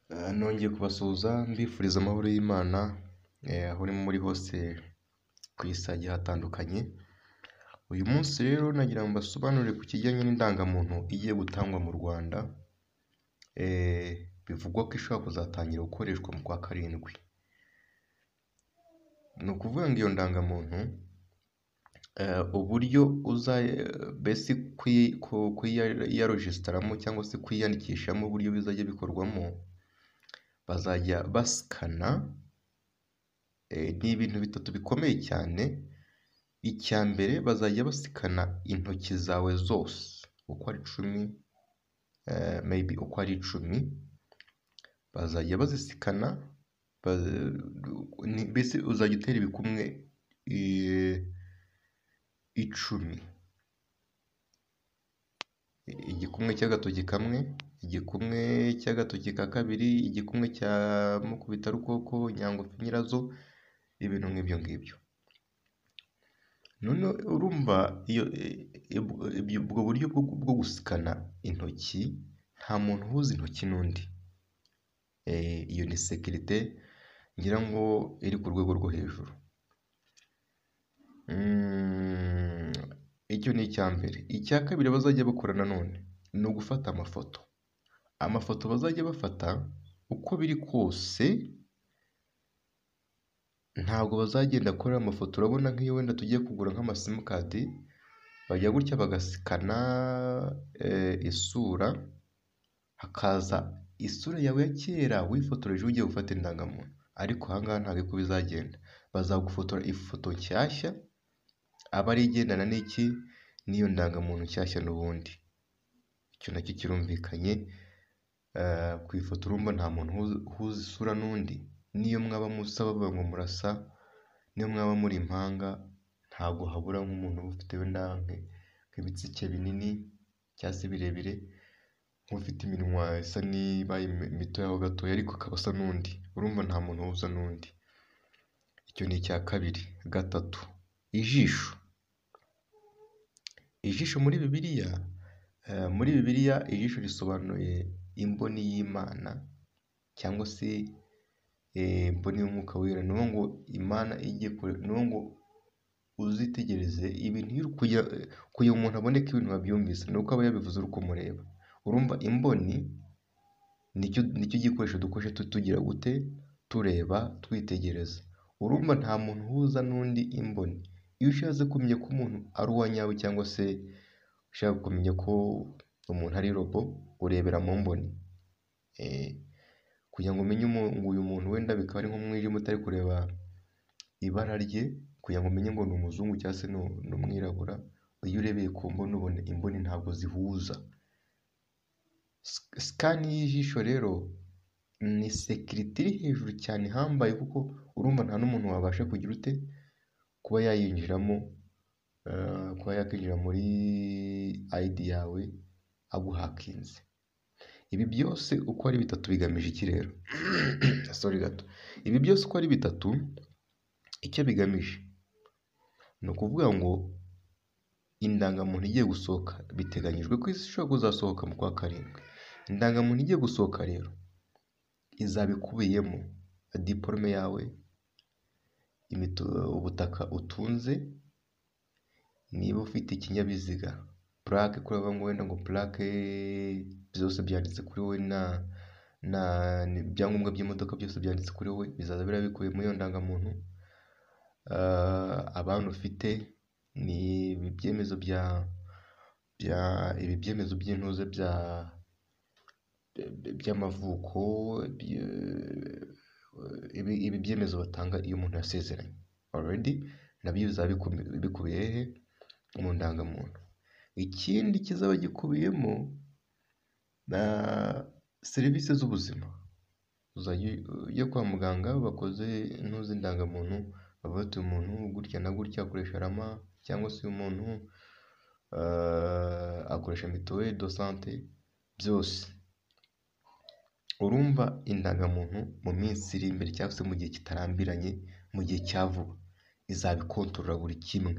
Nongeye kubasuhuza mbifuriza amahoro y'Imana aho muri hose ku isi hagiye hatandukanye. Uyu munsi rero nagira ngo mbasobanurire ku kijyanye n'indangamuntu igiye gutangwa mu Rwanda, bivugwa ko ishobora kuzatangira gukoreshwa mu kwa karindwi. Ni ukuvuga ngo iyo ndangamuntu uburyo mbese kuyiyarojisitaramo cyangwa se kwiyandikishamo uburyo bizajya bikorwamo, bazajya basikana. Ni ibintu bitatu bikomeye cyane. Icya mbere bazajya basikana intoki zawe zose uko ari 10, bazajya bazisikana, mbese uzajya utera ibikumwe 10, igikumwe cy'agatoki kamwe, igikumwe cy'agatoki ka kabiri, igikumwe cya mukubitarukoko, nyangufi, nyirazo, ibintu nk'ibyo ngibyo. None urumva ubwo buryo bwo gusikana intoki nta muntu uhuza intoki n'undi. Iyo ni sekirite ngira ngo iri ku rwego rwo hejuru. Icyo ni icya mbere. Icya kabiri bazajya bakora nanone ni ugufata amafoto. Amafoto bazajya bafata uko biri kose ntabwo bazagenda akorera amafoto. Urabona nk'iyo wenda tugiye kugura nk'amasimukadi, bajya gutya bagasikana isura, hakaza isura yawe ya kera wifotoreje ugiye gufata indangamuntu. Ariko aha ngaha ntabwo uko bizagenda. Bazagufotora ifoto nshyashya aba ari igendana n'iyo ndangamuntu nshyashya n'ubundi. Icyo nacyo kirumvikanye. Ku ifoto urumva nta muntu uhuza isura n'undi. Niyo mwaba musa bavuga ngo murasa, niyo mwaba muri impanga, ntabwo habura nk'umuntu uba ufite wenda nk'ibitsike binini cyangwa se birebire, nk'ufite iminwa isa n'ibaye mitoya ho gatoya ariko akaba asa n'undi. Urumva nta muntu uhuza n'undi. Icyo ni icya kabiri. Gatatu, ijisho. Ijisho muri Bibiliya ijisho risobanuye imboni y'Imana cyangwa se imboni y'umwuka wera. Ni ngo Imana igiye kure, ni ngo uzitegereze ibintu kugira umuntu abone ko ibintu wabyumvise, ni uko aba yabivuze uri kumureba. Urumva imboni nicyo gikoresho dukoresha tugira gute, tureba, twitegereza. Urumva nta muntu uhuza n'undi imboni. Iyo ushatse kumenya ko umuntu ari uwa nyawe cyangwa se ushaka kumenya ko umuntu ari robo, urebera mu mboni. Kugira ngo umenye ngo uyu muntu wenda bikaba ari nk'umwijima utari kureba ibara rye, kugira ngo umenye ngo ni umuzungu cyangwa se ni umwirabura, iyo urebeye ku mboni ubona imboni ntabwo zihuza. Sikani y'ijisho rero ni sekirite iri hejuru cyane ihambaye, kuko urumva nta n'umuntu wabasha kugira ute, kuba yayinjiramo, kuba yakwinjira muri ID yawe aguhakinze. Ibi byose uko ari bitatu bigamije iki rero? Sorry gato. Ibi byose uko ari bitatu icyo bigamije ni ukuvuga ngo indangamuntu igiye gusohoka, biteganyijwe ko ishobora kuzasohoka mu kwa karindwi. Indangamuntu igiye gusohoka rero izaba ikubiyemo diporome yawe, ubutaka utunze, niba ufite ikinyabiziga, purake, kureba ngo wenda ngo purake byose byanditse kuri wowe, ibyangombwa by'imodoka byose byanditse kuri wowe, bizaza bikubiye muri iyo ndangamuntu. Abantu ufite ni ibyemezo ibyemezo by'intuze by'amavuko, ibi byemezo batanga iyo umuntu yasezeranye already, nabyo bizaba bikubiye hehe? Mu ndangamuntu. Ikindi kizaba gikubiyemo na serivisi z'ubuzima. Ujya kwa muganga bakoze intuzi indangamuntu, bavuga ati umuntu gutya na gutya akoresha rama, cyangwa se umuntu akoresha mituweli do sante, byose. Urumva indangamuntu mu minsi iri imbere cyangwa se mu gihe kitarambiranye, mu gihe cya vuba, izabikontorora buri kimwe.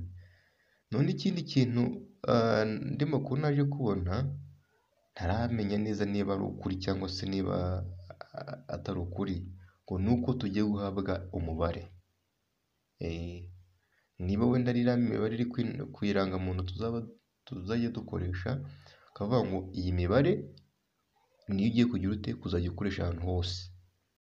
None ikindi kintu andi makuru naje kubona, ntaramenya neza niba ari ukuri cyangwa se niba atari ukuri, ngo ni uko tugiye guhabwa umubare. Niba wenda ari iriya mibare iri ku irangamuntu tuzajya dukoresha, bakavuga ngo iyi mibare niyo ugiye kugira ute kuzajya ukoresha ahantu hose.